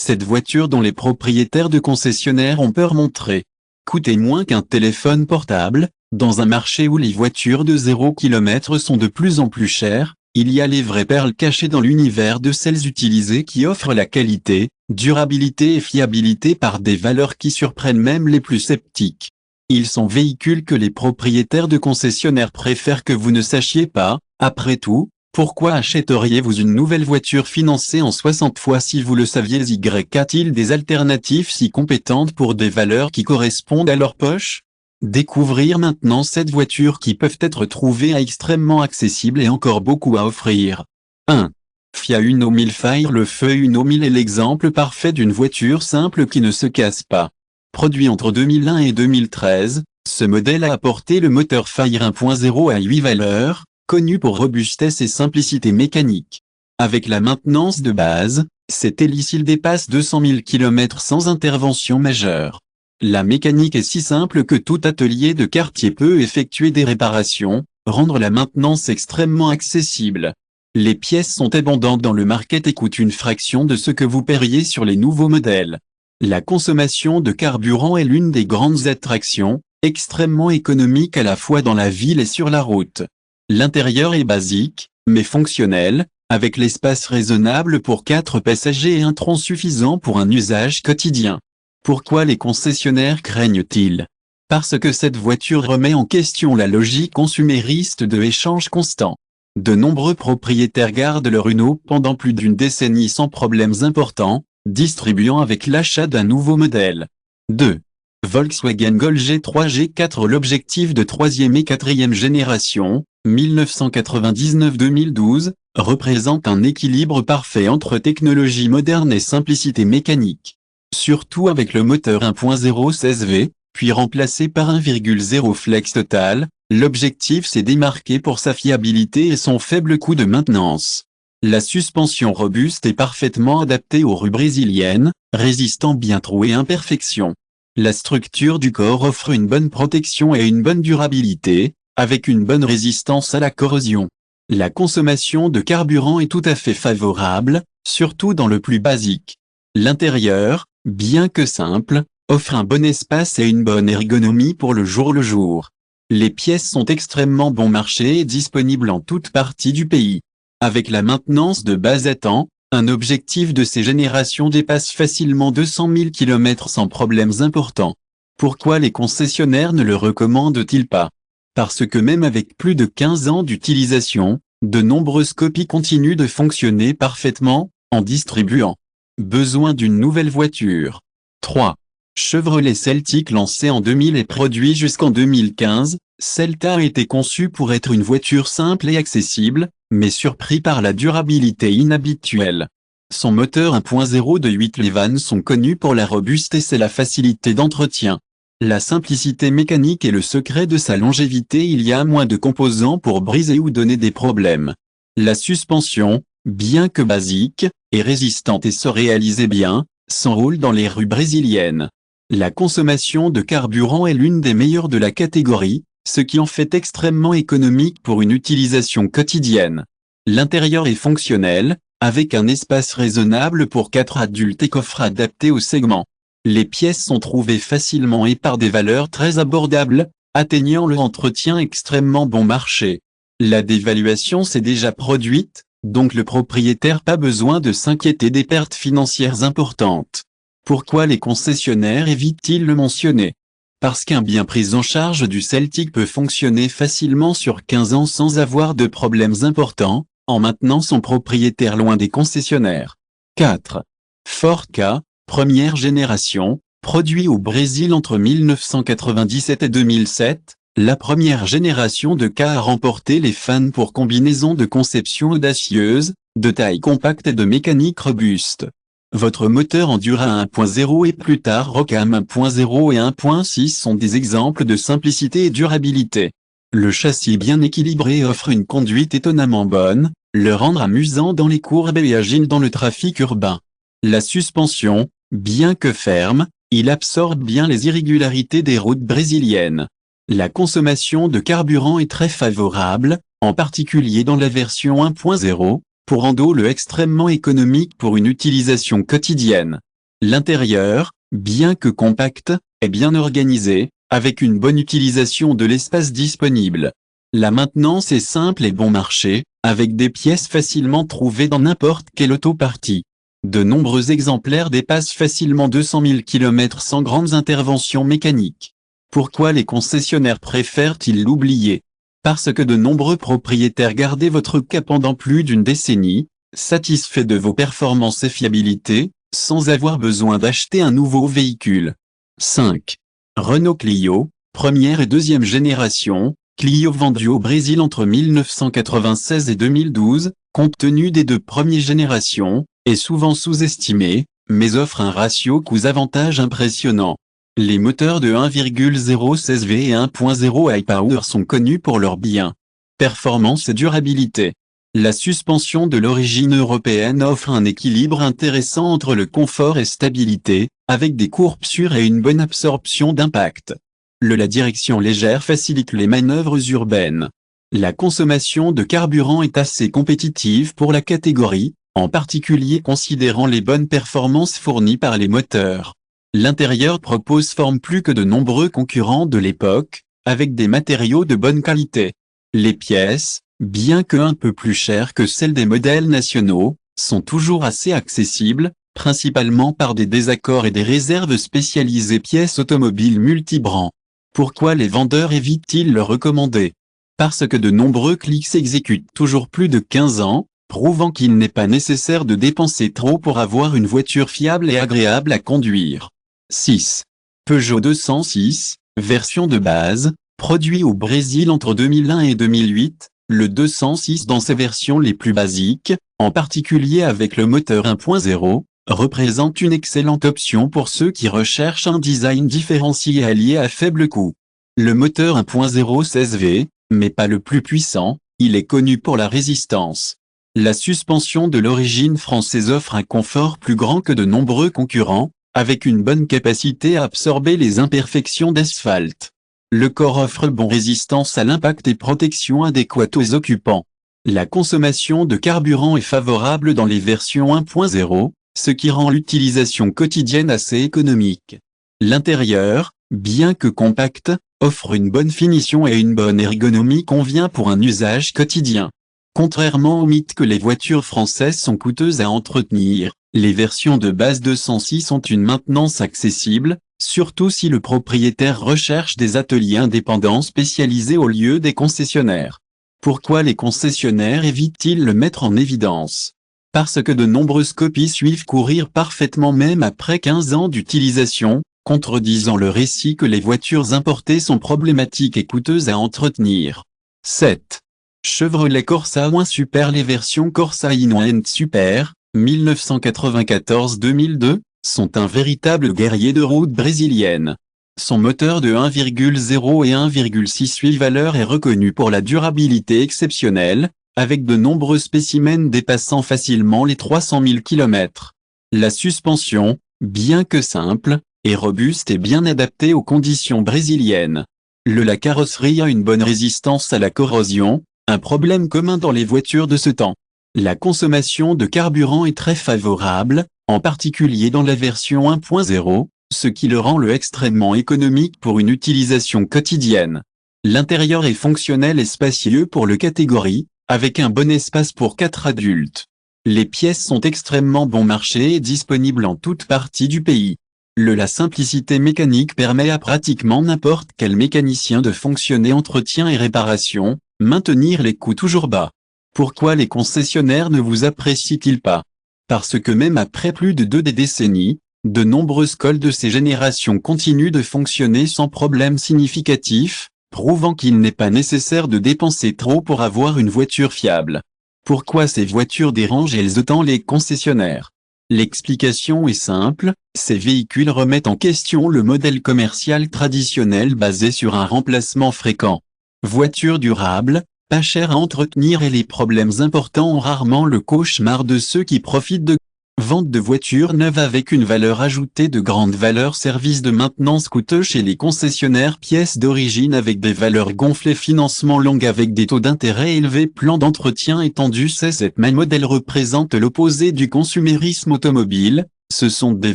Cette voiture dont les propriétaires de concessionnaires ont peur montrer coûter moins qu'un téléphone portable, dans un marché où les voitures de 0 km sont de plus en plus chères, il y a les vraies perles cachées dans l'univers de celles utilisées qui offrent la qualité, durabilité et fiabilité par des valeurs qui surprennent même les plus sceptiques. Ils sont véhicules que les propriétaires de concessionnaires préfèrent que vous ne sachiez pas. Après tout, pourquoi achèteriez-vous une nouvelle voiture financée en 60 fois si vous le saviez? Y a-t-il des alternatives si compétentes pour des valeurs qui correspondent à leur poche? Découvrir maintenant cette voiture qui peuvent être trouvées à extrêmement accessible et encore beaucoup à offrir. 1. Fiat Uno 1000 Fire. Le feu Uno 1000 est l'exemple parfait d'une voiture simple qui ne se casse pas. Produit entre 2001 et 2013, ce modèle a apporté le moteur Fire 1.0 à 8 valeurs, connu pour robustesse et simplicité mécanique. Avec la maintenance de base, cet hélicile dépasse 200 000 km sans intervention majeure. La mécanique est si simple que tout atelier de quartier peut effectuer des réparations, rendre la maintenance extrêmement accessible. Les pièces sont abondantes dans le market et coûtent une fraction de ce que vous paieriez sur les nouveaux modèles. La consommation de carburant est l'une des grandes attractions, extrêmement économique à la fois dans la ville et sur la route. L'intérieur est basique, mais fonctionnel, avec l'espace raisonnable pour 4 passagers et un tronc suffisant pour un usage quotidien. Pourquoi les concessionnaires craignent-ils? Parce que cette voiture remet en question la logique consumériste de échange constant. De nombreux propriétaires gardent leur Uno pendant plus d'une décennie sans problèmes importants, distribuant avec l'achat d'un nouveau modèle. 2. Volkswagen Gol G3 G4. L'objectif de 3e et 4e génération, 1999-2012, représente un équilibre parfait entre technologie moderne et simplicité mécanique. Surtout avec le moteur 1.0 16V, puis remplacé par 1.0 Flex Total, l'objectif s'est démarqué pour sa fiabilité et son faible coût de maintenance. La suspension robuste est parfaitement adaptée aux rues brésiliennes, résistant bien trop et imperfections. La structure du corps offre une bonne protection et une bonne durabilité, avec une bonne résistance à la corrosion. La consommation de carburant est tout à fait favorable, surtout dans le plus basique. L'intérieur, bien que simple, offre un bon espace et une bonne ergonomie pour le jour. Les pièces sont extrêmement bon marché et disponibles en toute partie du pays. Avec la maintenance de base à temps, un objectif de ces générations dépasse facilement 200 000 km sans problèmes importants. Pourquoi les concessionnaires ne le recommandent-ils pas? Parce que même avec plus de 15 ans d'utilisation, de nombreuses copies continuent de fonctionner parfaitement, en distribuant. Besoin d'une nouvelle voiture. 3. Chevrolet Celtic. Lancé en 2000 et produit jusqu'en 2015, Celta a été conçu pour être une voiture simple et accessible, mais surpris par la durabilité inhabituelle. Son moteur 1.0 de 8 vannes sont connus pour la robustesse et la facilité d'entretien. La simplicité mécanique est le secret de sa longévité. Il y a moins de composants pour briser ou donner des problèmes. La suspension, bien que basique, est résistante et se réalise bien, s'enroule dans les rues brésiliennes. La consommation de carburant est l'une des meilleures de la catégorie, ce qui en fait extrêmement économique pour une utilisation quotidienne. L'intérieur est fonctionnel, avec un espace raisonnable pour 4 adultes et coffre adapté au segment. Les pièces sont trouvées facilement et par des valeurs très abordables, atteignant le entretien extrêmement bon marché. La dévaluation s'est déjà produite, donc le propriétaire pas besoin de s'inquiéter des pertes financières importantes. Pourquoi les concessionnaires évitent-ils le mentionner? Parce qu'un bien pris en charge du Celtic peut fonctionner facilement sur 15 ans sans avoir de problèmes importants, en maintenant son propriétaire loin des concessionnaires. 4. Ford Ka, première génération, produit au Brésil entre 1997 et 2007, la première génération de Ka a remporté les fans pour combinaison de conception audacieuse, de taille compacte et de mécanique robuste. Votre moteur Endura 1.0 et plus tard Rocam 1.0 et 1.6 sont des exemples de simplicité et durabilité. Le châssis bien équilibré offre une conduite étonnamment bonne, le rendre amusant dans les courbes et agile dans le trafic urbain. La suspension, bien que ferme, il absorbe bien les irrégularités des routes brésiliennes. La consommation de carburant est très favorable, en particulier dans la version 1.0, pour rendre le extrêmement économique pour une utilisation quotidienne. L'intérieur, bien que compact, est bien organisé, avec une bonne utilisation de l'espace disponible. La maintenance est simple et bon marché, avec des pièces facilement trouvées dans n'importe quelle autopartie. De nombreux exemplaires dépassent facilement 200 000 km sans grandes interventions mécaniques. Pourquoi les concessionnaires préfèrent-ils l'oublier? Parce que de nombreux propriétaires gardaient votre cas pendant plus d'une décennie, satisfaits de vos performances et fiabilité, sans avoir besoin d'acheter un nouveau véhicule. 5. Renault Clio, première et deuxième génération. Clio vendu au Brésil entre 1996 et 2012, compte tenu des deux premières générations, est souvent sous-estimé, mais offre un ratio coût-avantage impressionnant. Les moteurs de 1,0 CSV et 1.0 iPower sont connus pour leur bien performance et durabilité. La suspension de l'origine européenne offre un équilibre intéressant entre le confort et stabilité, avec des courbes sûres et une bonne absorption d'impact. La direction légère facilite les manœuvres urbaines. La consommation de carburant est assez compétitive pour la catégorie, en particulier considérant les bonnes performances fournies par les moteurs. L'intérieur propose forme plus que de nombreux concurrents de l'époque, avec des matériaux de bonne qualité. Les pièces, bien que un peu plus chères que celles des modèles nationaux, sont toujours assez accessibles, principalement par des désaccords et des réserves spécialisées pièces automobiles multibrands. Pourquoi les vendeurs évitent-ils le recommander? Parce que de nombreux clics s'exécutent toujours plus de 15 ans, prouvant qu'il n'est pas nécessaire de dépenser trop pour avoir une voiture fiable et agréable à conduire. 6. Peugeot 206, version de base, produit au Brésil entre 2001 et 2008, le 206 dans ses versions les plus basiques, en particulier avec le moteur 1.0, représente une excellente option pour ceux qui recherchent un design différencié allié à faible coût. Le moteur 1.0 CSV, mais pas le plus puissant, il est connu pour la résistance. La suspension de l'origine française offre un confort plus grand que de nombreux concurrents, avec une bonne capacité à absorber les imperfections d'asphalte. Le corps offre bonne résistance à l'impact et protection adéquate aux occupants. La consommation de carburant est favorable dans les versions 1.0, ce qui rend l'utilisation quotidienne assez économique. L'intérieur, bien que compact, offre une bonne finition et une bonne ergonomie convient pour un usage quotidien. Contrairement au mythe que les voitures françaises sont coûteuses à entretenir, les versions de base 206 ont une maintenance accessible, surtout si le propriétaire recherche des ateliers indépendants spécialisés au lieu des concessionnaires. Pourquoi les concessionnaires évitent-ils le mettre en évidence? Parce que de nombreuses copies suivent courir parfaitement même après 15 ans d'utilisation, contredisant le récit que les voitures importées sont problématiques et coûteuses à entretenir. 7. Chevrolet Corsa One Super. Les versions Corsa One Super, 1994-2002, sont un véritable guerrier de route brésilienne. Son moteur de 1,0 et 1,6 valeurs est reconnu pour la durabilité exceptionnelle, avec de nombreux spécimens dépassant facilement les 300 000 km. La suspension, bien que simple, est robuste et bien adaptée aux conditions brésiliennes. La carrosserie a une bonne résistance à la corrosion, un problème commun dans les voitures de ce temps. La consommation de carburant est très favorable, en particulier dans la version 1.0, ce qui le rend extrêmement économique pour une utilisation quotidienne. L'intérieur est fonctionnel et spacieux pour la catégorie, avec un bon espace pour 4 adultes. Les pièces sont extrêmement bon marché et disponibles en toute partie du pays. La simplicité mécanique permet à pratiquement n'importe quel mécanicien de fonctionner entretien et réparation, maintenir les coûts toujours bas. Pourquoi les concessionnaires ne vous apprécient-ils pas? Parce que même après plus de 2 décennies, de nombreuses cols de ces générations continuent de fonctionner sans problème significatif, prouvant qu'il n'est pas nécessaire de dépenser trop pour avoir une voiture fiable. Pourquoi ces voitures dérangent-elles autant les concessionnaires? L'explication est simple, ces véhicules remettent en question le modèle commercial traditionnel basé sur un remplacement fréquent. Voiture durable, pas chère à entretenir et les problèmes importants ont rarement le cauchemar de ceux qui profitent de vente de voitures neuves avec une valeur ajoutée de grande valeur, service de maintenance coûteux chez les concessionnaires, pièces d'origine avec des valeurs gonflées, financement long avec des taux d'intérêt élevés, plan d'entretien étendu. Cette même modèle représente l'opposé du consumérisme automobile, Ce sont des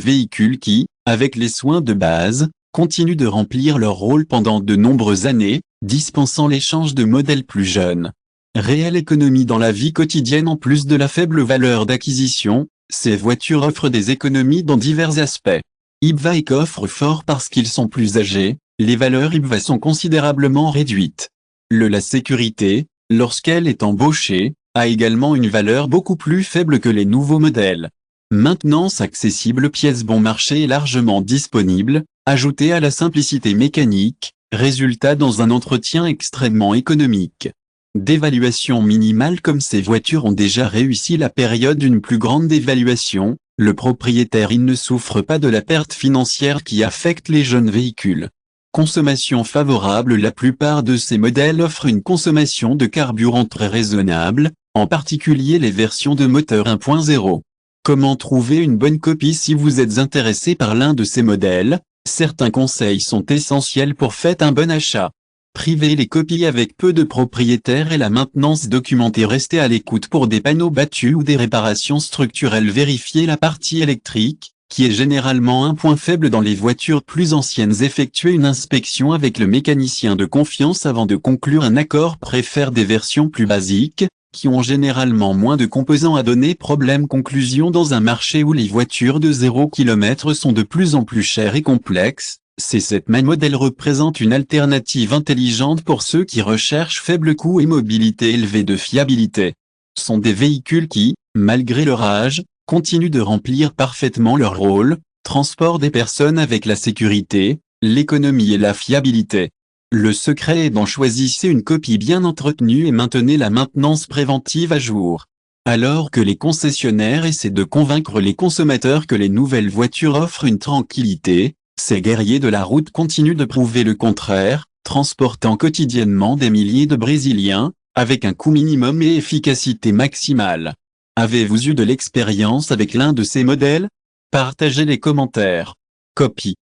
véhicules qui, avec les soins de base, continuent de remplir leur rôle pendant de nombreuses années, dispensant l'échange de modèles plus jeunes. Réelle économie dans la vie quotidienne. En plus de la faible valeur d'acquisition, ces voitures offrent des économies dans divers aspects. IBVA coffre fort parce qu'ils sont plus âgés, les valeurs IBVA sont considérablement réduites. La sécurité, lorsqu'elle est embauchée, a également une valeur beaucoup plus faible que les nouveaux modèles. Maintenance accessible, pièces bon marché et largement disponible, ajoutée à la simplicité mécanique, résultat dans un entretien extrêmement économique. D'évaluation minimale. Comme ces voitures ont déjà réussi la période d'une plus grande dévaluation, le propriétaire ne souffre pas de la perte financière qui affecte les jeunes véhicules. Consommation favorable. La plupart de ces modèles offrent une consommation de carburant très raisonnable, en particulier les versions de moteur 1.0. Comment trouver une bonne copie? Si vous êtes intéressé par l'un de ces modèles, certains conseils sont essentiels pour faire un bon achat. Privez les copies avec peu de propriétaires et la maintenance documentée. Restez à l'écoute pour des panneaux battus ou des réparations structurelles. Vérifiez la partie électrique, qui est généralement un point faible dans les voitures plus anciennes. Effectuez une inspection avec le mécanicien de confiance avant de conclure un accord. Préfère des versions plus basiques, qui ont généralement moins de composants à donner problème. Conclusion. Dans un marché où les voitures de 0 km sont de plus en plus chères et complexes, ces modèles représentent une alternative intelligente pour ceux qui recherchent faible coût et mobilité élevée. De fiabilité. Sont des véhicules qui, malgré leur âge, continuent de remplir parfaitement leur rôle, transport des personnes avec la sécurité, l'économie et la fiabilité. Le secret est d'en choisir une copie bien entretenue et maintenez la maintenance préventive à jour. Alors que les concessionnaires essaient de convaincre les consommateurs que les nouvelles voitures offrent une tranquillité, ces guerriers de la route continuent de prouver le contraire, transportant quotidiennement des milliers de Brésiliens, avec un coût minimum et efficacité maximale. Avez-vous eu de l'expérience avec l'un de ces modèles? Partagez les commentaires. Copie.